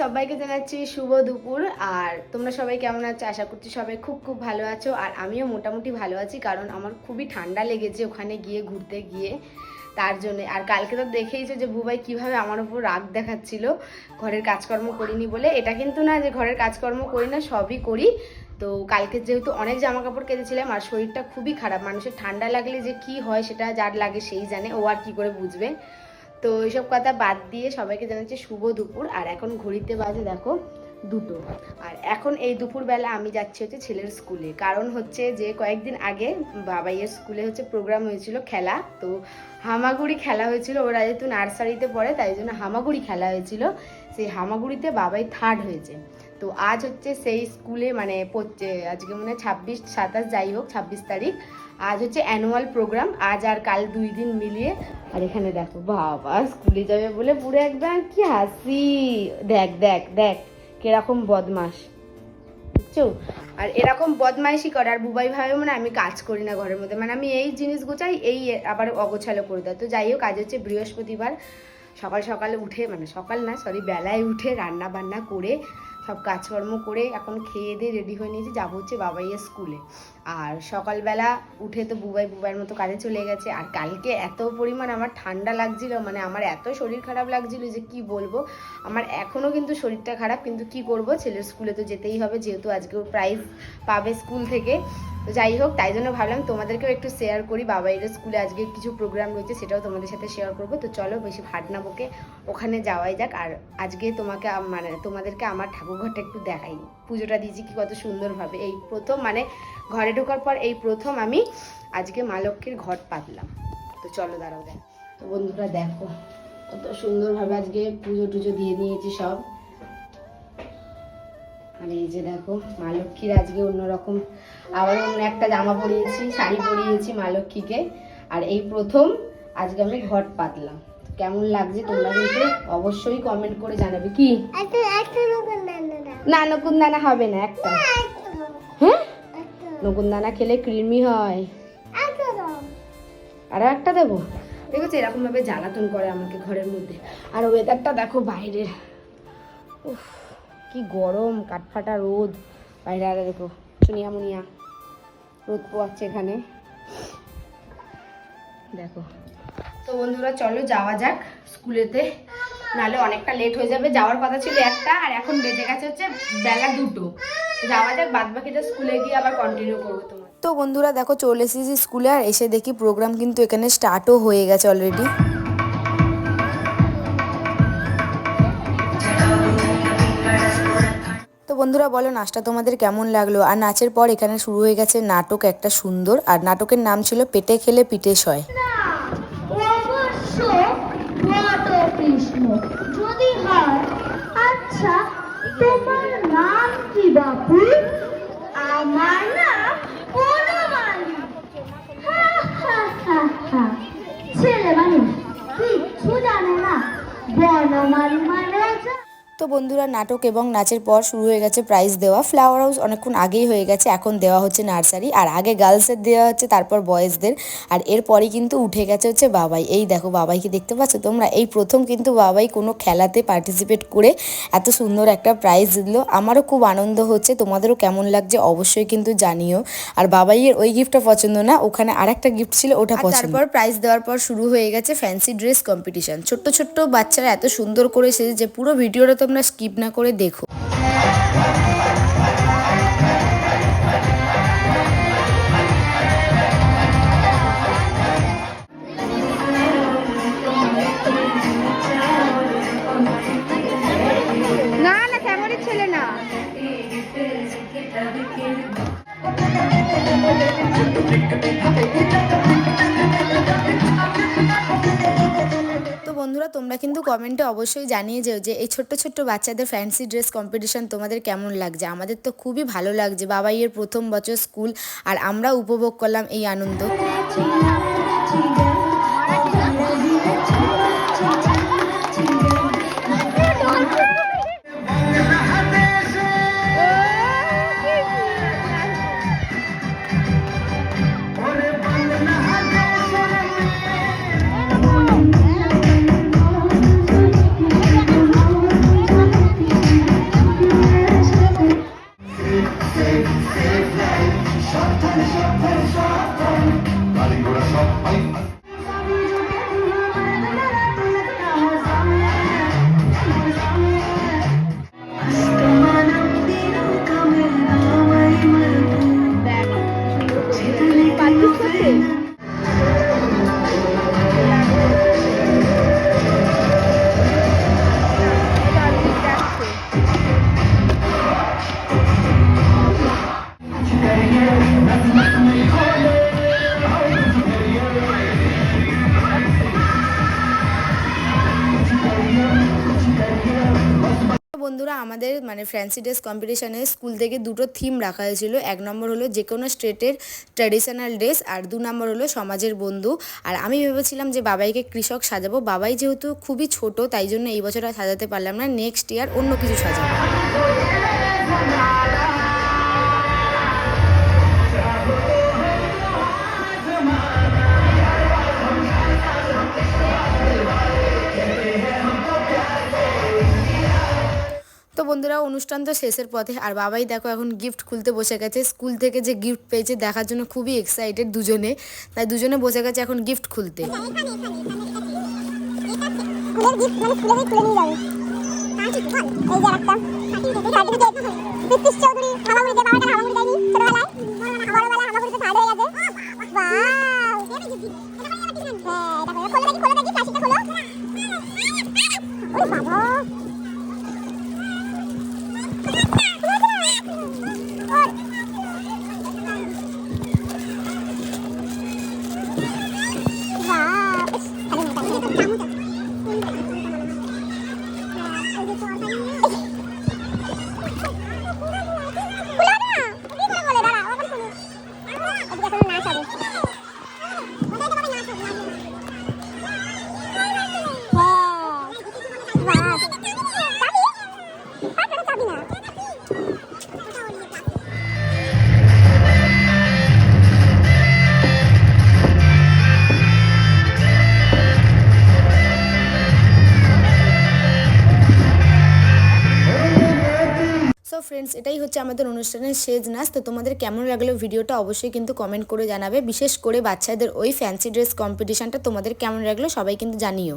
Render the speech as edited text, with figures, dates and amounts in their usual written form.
সবাইকে জানাচ্ছি শুভ দুপুর। আর তোমরা সবাই কেমন আছো? আশা করছি সবাই খুব খুব ভালো আছো। আর আমিও মোটামুটি ভালো আছি, কারণ আমার খুবই ঠান্ডা লেগেছে ওখানে গিয়ে ঘুরতে গিয়ে, তার জন্য। আর কালকে তো দেখেইছো যে বুবাই কিভাবে আমার উপর রাগ দেখাচ্ছিল ঘরের কাজকর্ম করিনি বলে। এটা কিন্তু না যে ঘরের কাজকর্ম করি না, সবই করি। তো কালকে যেহেতু অনেক জামা কাপড় কেটেছিলাম আর শরীরটা খুবই খারাপ, মানুষের ঠান্ডা লাগলে যে কি হয় সেটা যার লাগে সেই জানে, ও আর কি করে বুঝবে। তো এইসব কথা বাদ দিয়ে সবাইকে জানাচ্ছি শুভ দুপুর। আর এখন ঘড়িতে বাজে দেখো 2টো। আর এখন এই দুপুরবেলা আমি যাচ্ছি হচ্ছে ছেলের স্কুলে, কারণ হচ্ছে যে কয়েকদিন আগে বাবাইয়ের স্কুলে হচ্ছে প্রোগ্রাম হয়েছিল, খেলা। তো হামাগুড়ি খেলা হয়েছিল, ওরা যেহেতু নার্সারিতে পড়ে তাই জন্য হামাগুড়ি খেলা হয়েছিল। সেই হামাগুড়িতে বাবাই 3rd হয়েছে। তো আজ হচ্ছে সেই স্কুলে মানে আজকে মনে হয় 26, 27 যাই হোক 26 তারিখ আজ হচ্ছে অ্যানুয়াল প্রোগ্রাম, আজ আর কাল 2 দিন মিলিয়ে। আর এখানে দেখো বাবা স্কুলে যাবে বলে পুরো একদম কি হাসি, দেখ দেখ দেখ কিরকম বদমাস, বুঝছো? আর এরকম বদমাইশি করে। আর বুবাই ভাবে মানে আমি কাজ করি না ঘরের মধ্যে, মানে আমি এই জিনিস গোছাই, এই আবার অগোছালো করে দেয়। তো যাই হোক, আজ হচ্ছে বৃহস্পতিবার, সকাল সকালে উঠে, মানে সকাল না সরি বেলায় উঠে রান্না বান্না করে সব কাজকর্ম করে এখন খেয়ে দিয়ে রেডি হয়ে নিয়েছি, যাবো হচ্ছে বাবাইয়ের স্কুলে। আর সকালবেলা উঠে তো বুবাইয়ের মতো কাজে চলে গেছে। আর কালকে এত পরিমাণ আমার ঠান্ডা লাগছিল, মানে আমার এত শরীর খারাপ লাগছিল যে কি বলবো। আমার এখনও কিন্তু শরীরটা খারাপ, কিন্তু কি করব, ছেলের স্কুলে তো যেতেই হবে, যেহেতু আজকেও প্রাইজ পাবে স্কুল থেকে। তো যাই হোক, তাই জন্য ভাবলাম তোমাদেরকেও একটু শেয়ার করি। বাবাইয়ের স্কুলে আজকে কিছু প্রোগ্রাম রয়েছে, সেটাও তোমাদের সাথে শেয়ার করবো। তো চলো বেশি ভাট না বকে ওখানে যাওয়াই যাক। আর আজকে তোমাদেরকে আমার ঠাকুরঘরটা একটু দেখাই, পুজোটা দিয়েছি কি কত সুন্দরভাবে। এই প্রথম মানে ঘরে ঢোকার পর এই প্রথম আমি আজকে মা লক্ষ্মীর ঘট পাতলাম। তো চলো দাঁড়াও দেখ। তো বন্ধুরা দেখো কত সুন্দরভাবে আজকে পুজো টুজো দিয়ে নিয়েছি সব। আর এই যে দেখো মা লক্ষ্মীর আজকে অন্যরকম আবার অন্য একটা জামা পরিয়েছি, শাড়ি পরিয়েছি মা লক্ষ্মীকে। আর এই প্রথম আজকে আমি ঘট পাতলাম। কেমন লাগছে তোমরা কিন্তু অবশ্যই কমেন্ট করে জানাবে। কি না, নকুন দানা হবে না, একটা। হ্যাঁ, নকুন দানা খেলে কৃমি হয়। আরো একটা দেবো। দেখেছো এরকম ভাবে জ্বালাতন করে আমাকে ঘরের মধ্যে। আর ওয়েদারটা দেখো বাইরের, উফ কি গরম, কাঠফাটা রোদ বাইরে। আর দেখো চুনিয়া মুনিয়া রোদ পোয়াচ্ছে এখানে, দেখো। তো বন্ধুরা চলো যাওয়া যাক স্কুলেতে, নাহলে অনেকটা লেট হয়ে যাবে। যাওয়ার কথা ছিল 1টা, আর এখন বেজে গেছে হচ্ছে বেলা 2টো। যাওয়া যাক, বাদ বাকিটা স্কুলে গিয়ে আবার কন্টিনিউ করবো তোমার। তো বন্ধুরা দেখো চলে এসেছি স্কুলে, আর এসে দেখি প্রোগ্রাম কিন্তু এখানে স্টার্টও হয়ে গেছে অলরেডি। তো বন্ধুরা বলো নাচটা তোমাদের কেমন লাগলো? আর নাচের পর এখানে শুরু হয়ে গেছে নাটক একটা সুন্দর, আর নাটকের নাম ছিল পেটে খেলে পিঠে সয়। যদি হয় আচ্ছা, তোমার নাম কি বাপু? আমার নাম বনমালী। ছেলে মানুষ কিচ্ছু জানে না, বনমালী মানে। তো বন্ধুরা নাটক এবং নাচের পর শুরু হয়ে গেছে প্রাইজ দেওয়া। ফ্লাওয়ার হাউস অনেকক্ষণ আগেই হয়ে গেছে, এখন দেওয়া হচ্ছে নার্সারি। আর আগে গার্লসের দেওয়া হচ্ছে, তারপর বয়েজদের। আর এরপরই কিন্তু উঠে গেছে হচ্ছে বাবাই। এই দেখো বাবাইকে দেখতে পাচ্ছ তোমরা? এই প্রথম কিন্তু বাবাই কোনো খেলাতে পার্টিসিপেট করে এত সুন্দর একটা প্রাইজ দিল। আমারও খুব আনন্দ হচ্ছে, তোমাদেরও কেমন লাগছে অবশ্যই কিন্তু জানিও। আর বাবাইয়ের ওই গিফটটা পছন্দ না, ওখানে আরেকটা গিফট ছিল ওটা পছন্দ। তারপর প্রাইজ দেওয়ার পর শুরু হয়ে গেছে ফ্যান্সি ড্রেস কম্পিটিশন। ছোট্ট ছোট্ট বাচ্চারা এত সুন্দর করে সেজে যে পুরো ভিডিওটা তোমরা স্কিপ না করে দেখো। না না, কেমনই ছেলে না। তো বন্ধুরা তোমরা কিন্তু কমেন্টে অবশ্যই জানিয়ে যেও যে এই ছোট্ট ছোট্ট বাচ্চাদের ফ্যান্সি ড্রেস কম্পিটিশন তোমাদের কেমন লাগছে। আমাদের তো খুবই ভালো লাগছে, বাবাইয়ের প্রথম বছর স্কুল, আর আমরা উপভোগ করলাম এই আনন্দ। আমাদের মানে ফ্যান্সি ড্রেস কম্পিটিশানে স্কুল থেকে দুটো থিম রাখা হয়েছিল। 1 নম্বর হলো যে কোনো স্টেটের ট্র্যাডিশনাল ড্রেস, আর 2 নম্বর হলো সমাজের বন্ধু। আর আমি ভেবেছিলাম যে বাবাইকে কৃষক সাজাবো, বাবাই যেহেতু খুবই ছোট তাই জন্য এই বছর আর সাজাতে পারলাম না, নেক্সট ইয়ার অন্য কিছু সাজাবো। তো বন্ধুরা, অনুষ্ঠান তো শেষের পথে, আর বাবাই দেখো এখন গিফট খুলতে বসে গেছে। স্কুল থেকে যে গিফট পেয়েছে দেখার জন্য খুবই এক্সাইটেড দুজনে, তাই দুজনে বসে গেছে এখন গিফট খুলতে। সো ফ্রেন্ডস, এটাই হচ্ছে আমাদের অনুষ্ঠানের শেষ নাচ। তো তোমাদের কেমন লাগলো ভিডিওটা অবশ্যই কিন্তু কমেন্ট করে জানাবে। বিশেষ করে বাচ্চাদের ওই ফ্যান্সি ড্রেস কম্পিটিশানটা তোমাদের কেমন লাগলো সবাই কিন্তু জানিও।